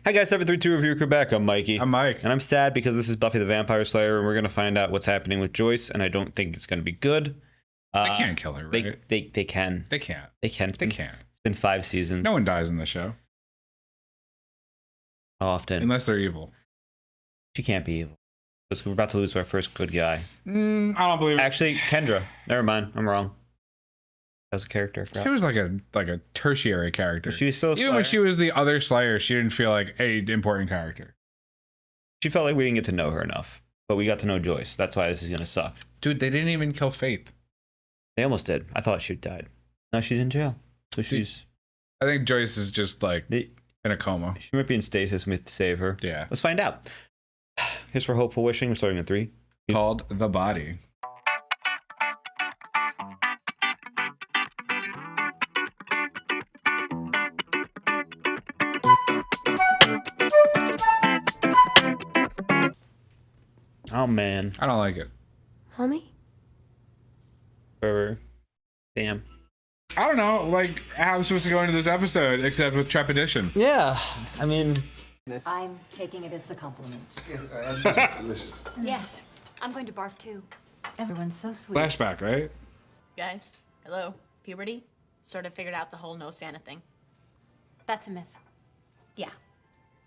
Hi guys, 732 Review Crew back. I'm Mikey. I'm Mike. And I'm sad because this is Buffy the Vampire Slayer, and we're going to find out what's happening with Joyce, and I don't think it's going to be good. They can't kill her, right? They can. They can't. They can. They can't. It's been 5 seasons. No one dies in the show. How often? Unless they're evil. She can't be evil. We're about to lose our first good guy. I don't believe it. Actually, Kendra. Never mind. I'm wrong. As a character. She was like a tertiary character. She was still a Even when Slayer. she was the other Slayer, she didn't feel like a important character. She felt like we didn't get to know her enough. But we got to know Joyce. That's why this is going to suck. Dude, they didn't even kill Faith. They almost did. I thought she'd died. Now she's in jail. So she's... I think Joyce is just like in a coma. She might be in stasis. We have to save her. Yeah. Let's find out. Here's for hopeful wishing. We're starting at 3. Called The Body. Oh man. I don't like it. Homie? Damn. I don't know, like how I'm supposed to go into this episode except with trepidation. Yeah. I mean... I'm taking it as a compliment. Yes. I'm going to barf too. Everyone's so sweet. Flashback, right? Guys, hello. Puberty? Sort of figured out the whole no Santa thing. That's a myth. Yeah.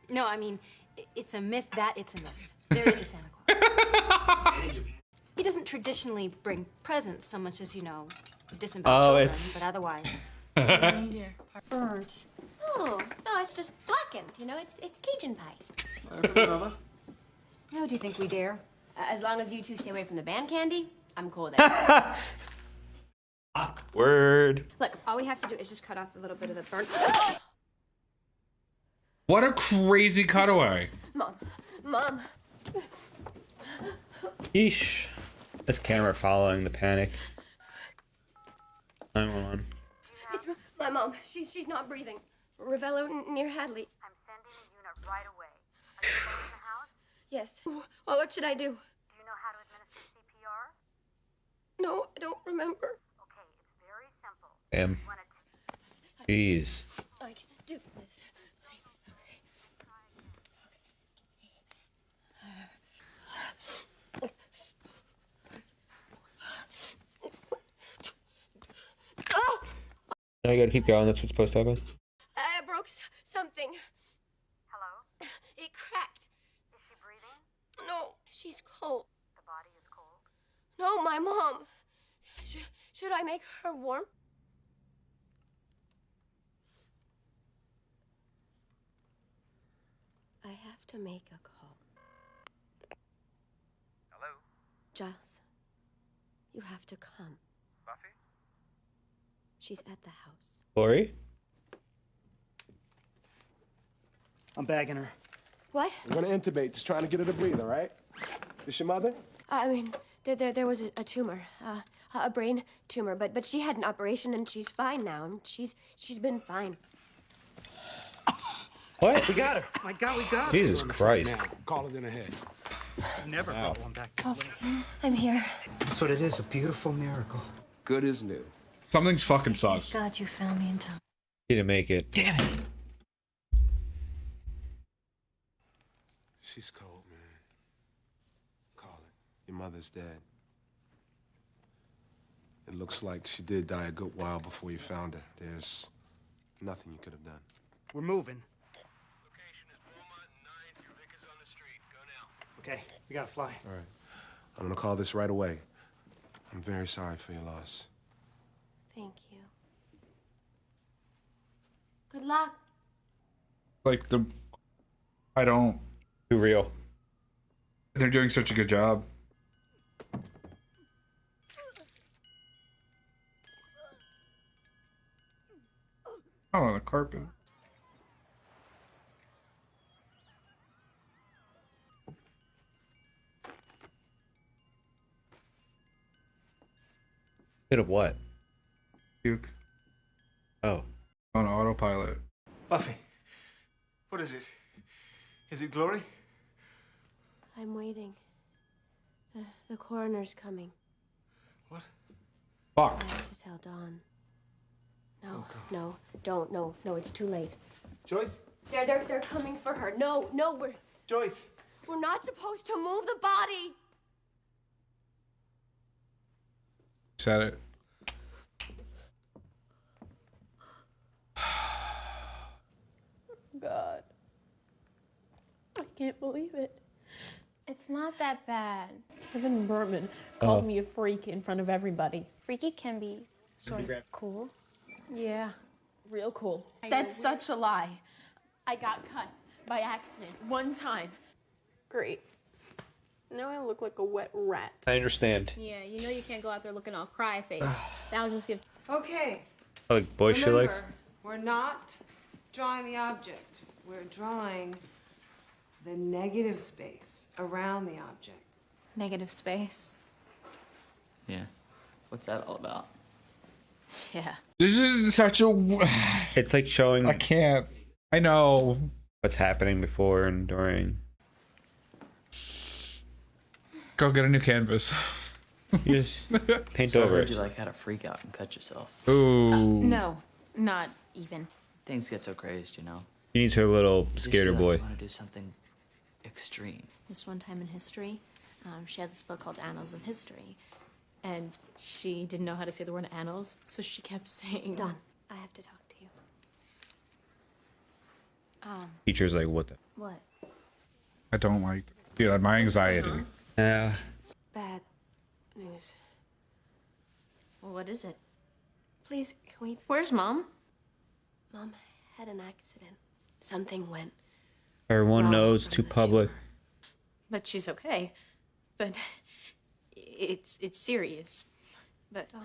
No, I mean, it's a myth that it's a myth. There is a Santa Claus. He doesn't traditionally bring presents so much as, you know, disemboweled children, but otherwise. Reindeer. Burnt. Oh, no, it's just blackened. You know, it's Cajun pie. How do you think we dare? As long as you two stay away from the band candy, I'm cool with that. Word. Look, all we have to do is just cut off a little bit of the burnt. What a crazy cutaway. Mom. Yeesh. This camera following the panic. 911. It's my mom. She's not breathing. Ravello near Hadley. I'm sending a unit right away. Are you staying in the house? Yes. Well, what should I do? Do you know how to administer CPR? No, I don't remember. Okay, it's very simple. Damn. You want to Jeez. I can do this. Oh! I gotta keep going. That's what's supposed to happen. I broke something. Hello? It cracked. Is she breathing? No, she's cold. The body is cold. No, my mom. Should I make her warm? I have to make a call. Hello? Giles, you have to come. Buffy? She's at the house. Lori? I'm bagging her. What? We're gonna intubate, just trying to get her to breathe, all right? This your mother? I mean, there was a tumor, a brain tumor, but she had an operation and she's fine now, and she's been fine. What? We got her. My God, we got her. Jesus Christ. Now, call it in ahead. Never brought one back this late. I'm here. That's what it is, a beautiful miracle. Good as new. Something's fucking sus. God, you found me in time. She didn't make it. Damn it. She's cold, man. Call it. Your mother's dead. It looks like she did die a good while before you found her. There's nothing you could have done. We're moving. Location is Beaumont 9th. Your Vic is on the street. Go now. Okay, we gotta fly. All right. I'm gonna call this right away. I'm very sorry for your loss. Thank you. Good luck. Like I don't. Too real. They're doing such a good job. Oh, on the carpet. Bit of what? Puke. Oh. On autopilot. Buffy, what is it? Is it Glory? I'm waiting. The coroner's coming. What? Fuck. I have to tell Dawn. No, don't. No, it's too late. Joyce? They're coming for her. No, Joyce. we're not supposed to move the body. Said it. God. I can't believe it. It's not that bad. Kevin Berman called me a freak in front of everybody. Freaky can be sort of cool. Yeah, real cool. That's such a lie. I got cut by accident one time. Great. Now I look like a wet rat. I understand. Yeah, you know you can't go out there looking all cry-faced. That'll just give... Okay. I like boys she likes. Remember, we're not drawing the object. We're drawing the negative space around the object. Negative space. Yeah. What's that all about? Yeah. This is such a. It's like showing I can't. I know. what's happening before and during. Go get a new canvas. You just paint So I over heard it. you like had a freak out and cut yourself. Ooh. No, not even. Things get so crazed, you know. She needs her little You just skater feel boy. like you want to do something extreme. This one time in history, she had this book called Annals of History. And she didn't know how to say the word annals, so she kept saying... Don, I have to talk to you. Teacher's like, what the? What? I don't like. Dude, my anxiety. Yeah. Bad news. Well, what is it? Please, can we? Where's Mom? Mom had an accident. Something went. Everyone Wrong knows from too the public. But she's okay. But it's serious. But Don.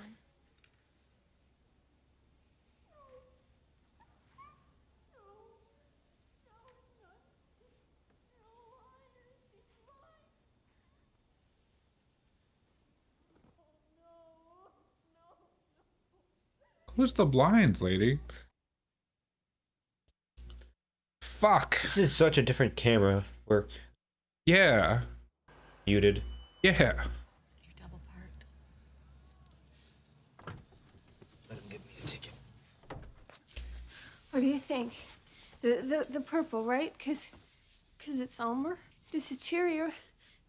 Who's the blinds, lady? Fuck. This is such a different camera work. Yeah. Muted. Yeah. You're double parked. Let him give me a ticket. What do you think? The purple, right? Cause it's somber. This is cheerier.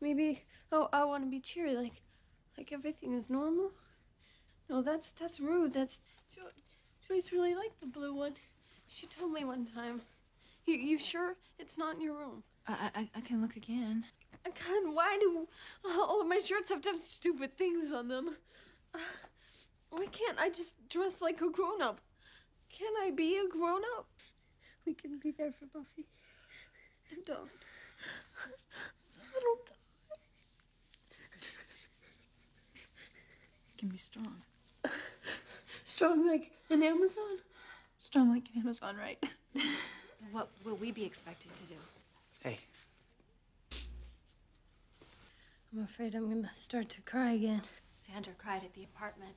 Maybe I want to be cheery, like everything is normal. No, that's rude. That's Joyce really liked the blue one. She told me one time. You sure it's not in your room? I can look again. God, why do all of my shirts have to have stupid things on them? Why can't I just dress like a grown-up? Can I be a grown-up? We can be there for Buffy. And Dawn. Little Dawn. You can be strong. Strong like an Amazon? Strong like an Amazon, right? What will we be expected to do? Hey, I'm afraid I'm gonna start to cry again. Sandra cried at the apartment.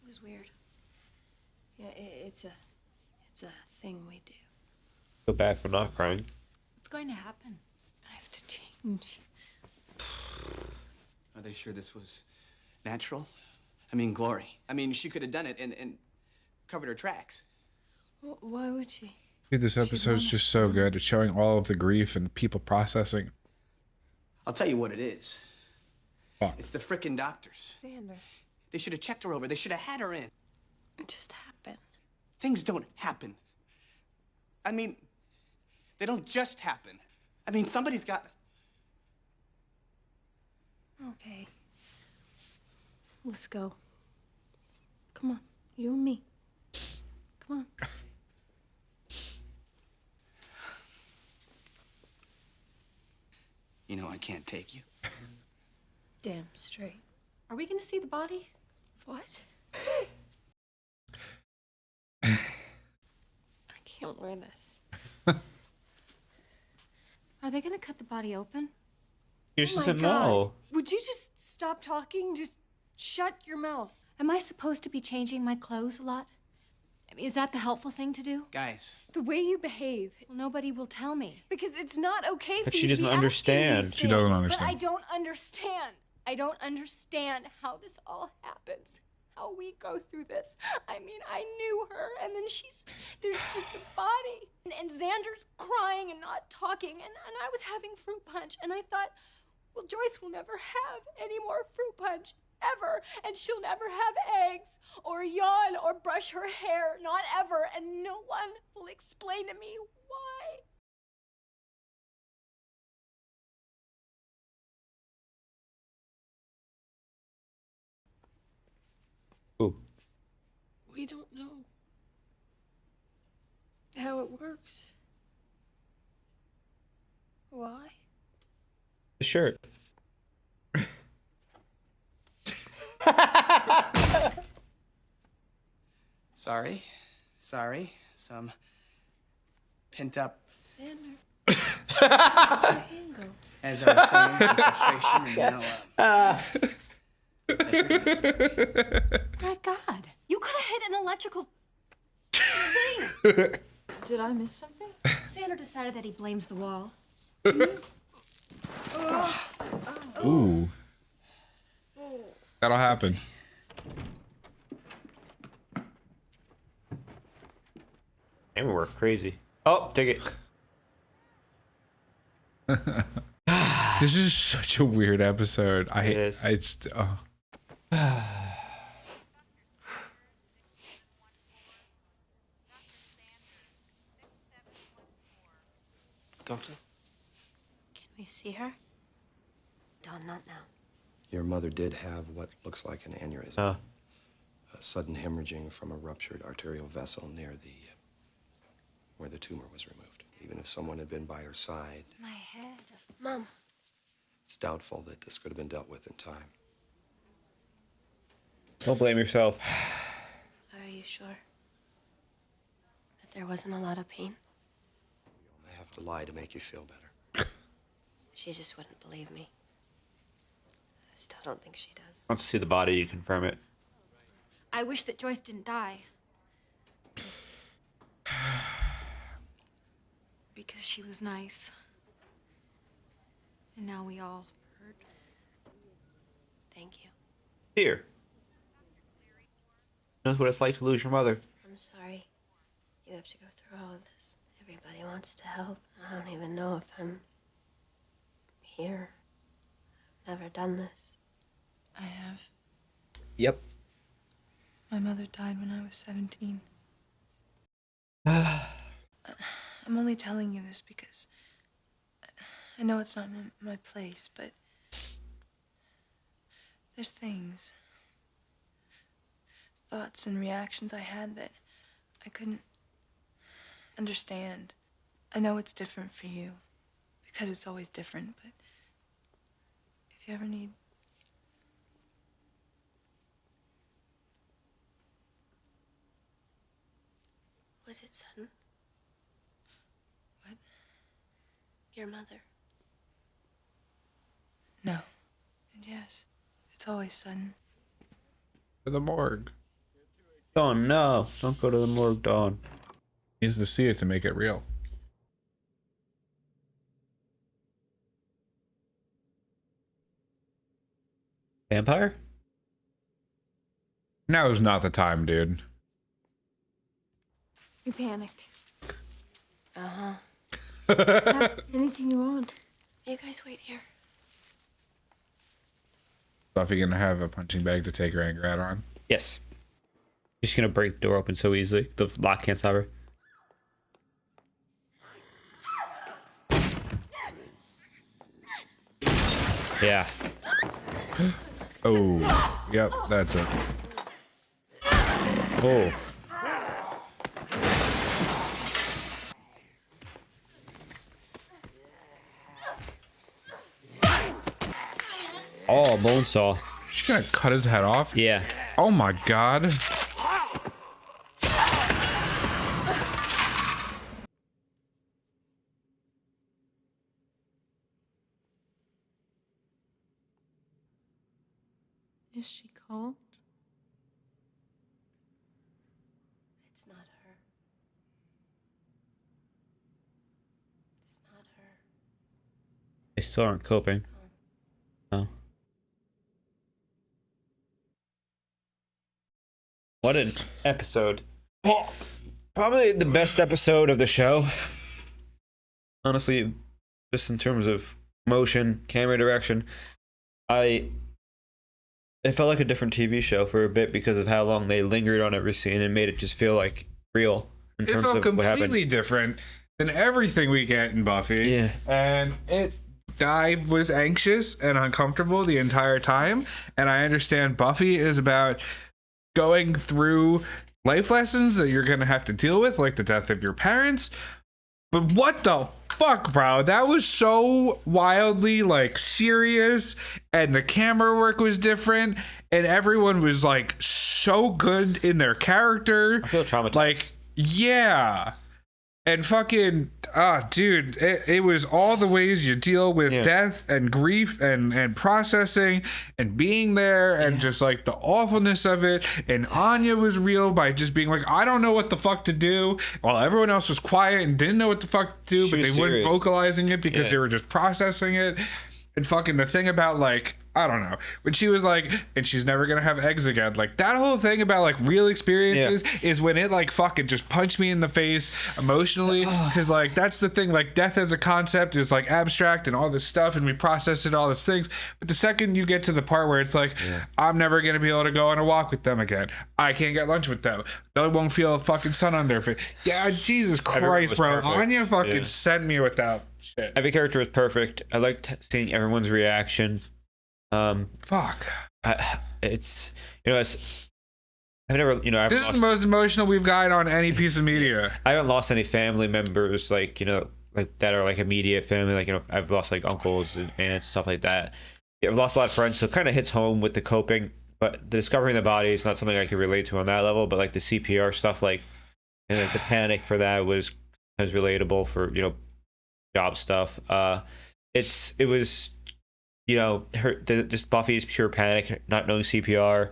It was weird. Yeah, it's a thing we do. Feel bad for not crying. What's going to happen? I have to change. Are they sure this was natural? I mean, Glory. I mean, she could have done it and covered her tracks. Why would she? Dude, this episode's just so good. It's showing all of the grief and people processing. I'll tell you what it is. Fuck. It's the frickin' doctors. Xander. They should have checked her over. They should have had her in. It just happened. Things don't happen. I mean, they don't just happen. I mean, somebody's got... Okay. Let's go. Come on, you and me. Come on. You know I can't take you. Damn straight. Are we going to see the body? What? I can't wear this. Are they going to cut the body open? She just Oh my doesn't God. know. Would you just stop talking? Just shut your mouth. Am I supposed to be changing my clothes a lot? I mean, is that the helpful thing to do? Guys. The way you behave. Well, nobody will tell me. Because it's not okay But for she you to doesn't be asking understand. these She doesn't things. understand. But I don't understand. I don't understand how this all happens. how we go through this. I mean, I knew her, and then there's just a body. And Xander's crying and not talking, and I was having fruit punch, and I thought, well, Joyce will never have any more fruit punch, ever, and she'll never have eggs, or yawn, or brush her hair, not ever, and no one will explain to me why. Ooh. We don't know how it works. Why? The shirt. Sorry. Some pent up, Xander. Angle. as I was saying, some frustration, and now, My God, you could have hit an electrical thing. Did I miss something? Xander decided that he blames the wall. Ooh. That'll happen. And we work crazy. Oh, take it. This is such a weird episode. It is. Doctor? Can we see her? Dawn, not now. Your mother did have what looks like an aneurysm. A sudden hemorrhaging from a ruptured arterial vessel near where the tumor was removed. Even if someone had been by her side, My head. Mom. it's doubtful that this could have been dealt with in time. Don't blame yourself. Are you sure that there wasn't a lot of pain? I have to lie to make you feel better. She just wouldn't believe me. I still don't think she does. Once you see the body, you confirm it. I wish that Joyce didn't die. Because she was nice. And now we all hurt. Thank you. Here. Knows what it's like to lose your mother. I'm sorry. You have to go through all of this. Everybody wants to help. I don't even know if I'm here. I've never done this. I have. Yep. My mother died when I was 17. I'm only telling you this because I know it's not my place, but there's things, thoughts and reactions I had that I couldn't understand. I know it's different for you because it's always different, but if you ever need... Was it sudden? What? Your mother. No. And yes, it's always sudden. To the morgue. Dawn, no. Don't go to the morgue, Dawn. He needs to see it to make it real. Vampire? Now is not the time, dude. You panicked. Uh-huh. Anything you want. You guys wait here. Buffy gonna have a punching bag to take her anger out on? Yes. She's gonna break the door open so easily. The lock can't stop her. Yeah. Oh, yep, that's it. Oh. Oh, bone saw. She's gonna cut his head off? Yeah. Oh my god. Is she cold? It's not her. It's not her. They still aren't coping. No. What an episode. Probably the best episode of the show. Honestly, just in terms of motion, camera direction, it felt like a different TV show for a bit because of how long they lingered on every scene and made it just feel like real in It terms felt of what happened. completely different than everything we get in Buffy. Yeah. And I was anxious and uncomfortable the entire time. And I understand Buffy is about going through life lessons that you're going to have to deal with, like the death of your parents. But what the fuck, bro? That was so wildly like serious, and the camera work was different, and everyone was like so good in their character. I feel traumatized. Like, yeah. And fucking, dude, it was all the ways you deal with death and grief and processing and being there and just like the awfulness of it. And Anya was real by just being like, I don't know what the fuck to do, while everyone else was quiet and didn't know what the fuck to do, but they weren't vocalizing it because they were just processing it. And fucking the thing about like, I don't know, when she was like, and she's never gonna have eggs again, like that whole thing about like real experiences is when it like fucking just punched me in the face emotionally, because like that's the thing, like death as a concept is like abstract and all this stuff, and we process it, all these things, but the second you get to the part where it's like, I'm never gonna be able to go on a walk with them again, I can't get lunch with them, they won't feel a fucking sun on their face, Jesus Christ, bro, Anya fucking sent me with that shit. Every character was perfect. I liked seeing everyone's reaction. It's, you know, it's, I've never, you know, this is the most emotional we've gotten on any piece of media. I haven't lost any family members, like, you know, like that are like immediate family, like, you know, I've lost like uncles and aunts, stuff like that. I've lost a lot of friends, so it kind of hits home with the coping, but the discovering the body is not something I can relate to on that level, but like the CPR stuff, like, and like the panic for that was relatable for, you know, job stuff. It was, you know, just Buffy's pure panic, not knowing CPR.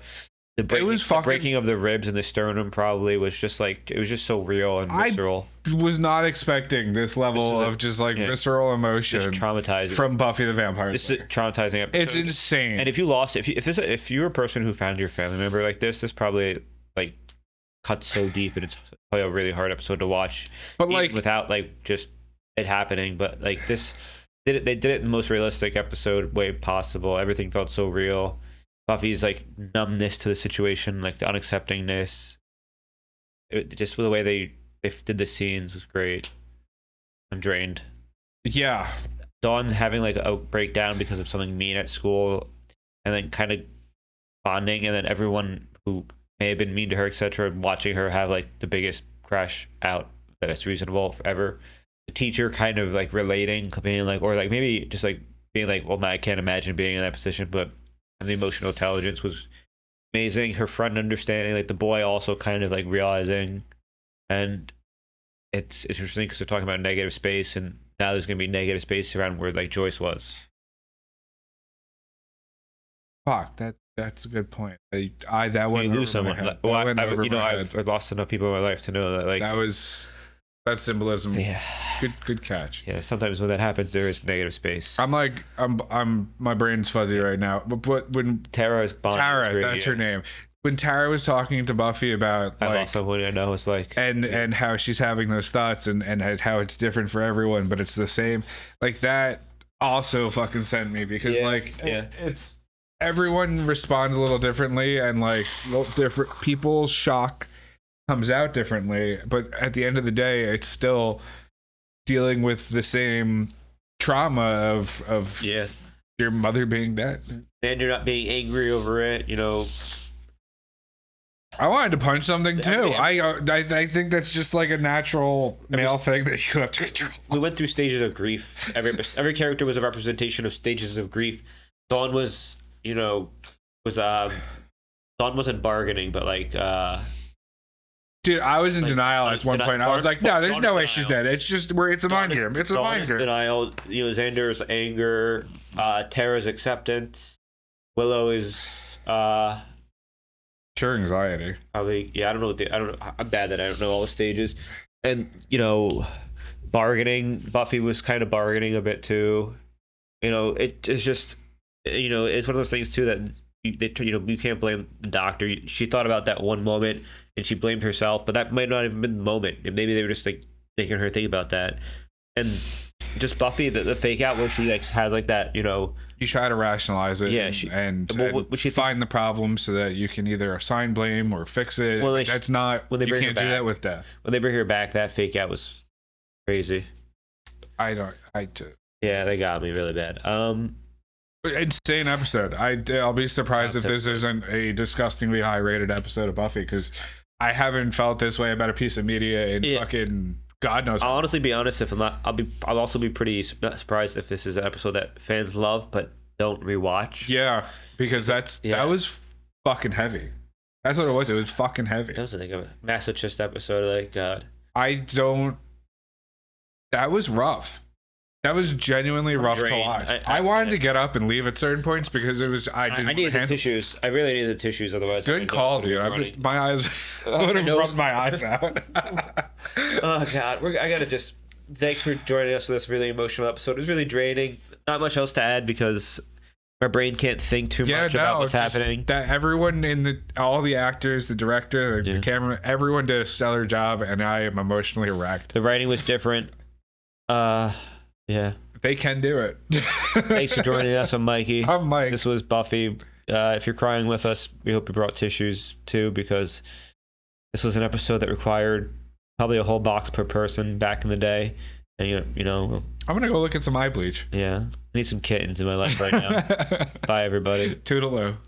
The breaking of the ribs and the sternum probably was just like, it was just so real and visceral. I was not expecting this level of just like visceral emotion, just traumatizing from Buffy the Vampire Slayer. This is a traumatizing episode. It's insane. And if you lost, if you're a person who found your family member like this probably like cuts so deep, and it's probably a really hard episode to watch. But like without like just it happening, but like this. They did it in the most realistic episode way possible. Everything felt so real. Buffy's like numbness to the situation, like the unacceptingness, just the way they did the scenes was great. I'm drained. Yeah. Dawn having like a breakdown because of something mean at school, and then kind of bonding, and then everyone who may have been mean to her, etc., watching her have like the biggest crash out that's reasonable ever. The teacher kind of like relating, being like, or like maybe just like being like, well, I can't imagine being in that position, but the emotional intelligence was amazing. Her friend understanding, like the boy also kind of like realizing, and it's interesting because they're talking about negative space, and now there's gonna be negative space around where like Joyce was. Fuck, that's a good point. That one lose someone. I've lost enough people in my life to know that like that symbolism. Yeah. Good catch. Yeah, sometimes when that happens, there is negative space. I'm my brain's fuzzy right now. But when Tara, that's her name. When Tara was talking to Buffy about I lost someone I know, it's like and how she's having those thoughts and how it's different for everyone, but it's the same. Like that also fucking sent me because it's everyone responds a little differently, and like different people's shock comes out differently, but at the end of the day it's still dealing with the same trauma of your mother being dead, and you're not being angry over it, you know. I wanted to punch something too. I think that's just like a natural male thing that you have to control. We went through stages of grief. Every character was a representation of stages of grief. Dawn was, you know, Dawn wasn't bargaining, but like dude, I was in denial at one point. I was like, no, there's no way she's dead. It's just it's a mind game. It's a mind game. Denial. You know, Xander's anger, Tara's acceptance, Willow is pure anxiety. Probably, yeah. I don't know. I'm bad that I don't know all the stages. And you know, bargaining. Buffy was kind of bargaining a bit too. You know, it's just, you know, it's one of those things too that you can't blame the doctor. She thought about that one moment and she blamed herself, but that might not have been the moment. And maybe they were just like making her think about that. And just Buffy, the fake out where she like has like that, you try to rationalize it, yeah, and find the problem so that you can either assign blame or fix it. Well, that's not when they you can't do that with death. When they bring her back, that fake out was crazy. Yeah, they got me really bad. Insane episode. I'll be surprised if this isn't a disgustingly high rated episode of Buffy, because I haven't felt this way about a piece of media in fucking God knows. I'll honestly be honest. If I'm not, I'll also be pretty not surprised if this is an episode that fans love but don't rewatch. Yeah, because that was fucking heavy. That's what it was. It was fucking heavy. That was like a masochist episode. Like God. That was rough. That was genuinely rough to watch. I wanted to get up and leave at certain points because it was. I needed the tissues. I really needed the tissues. Otherwise, good call, dude. My eyes. I would have rubbed my eyes out. Oh God, I gotta just. Thanks for joining us for this really emotional episode. It was really draining. Not much else to add because my brain can't think too much about what's happening. That everyone all the actors, the director, the camera, everyone did a stellar job, and I am emotionally wrecked. The writing was different. Yeah. They can do it. Thanks for joining us. I'm Mikey. I'm Mike. This was Buffy. If you're crying with us, we hope you brought tissues too, because this was an episode that required probably a whole box per person back in the day. And you know, I'm gonna go look at some eye bleach. Yeah. I need some kittens in my life right now. Bye everybody. Toodaloo.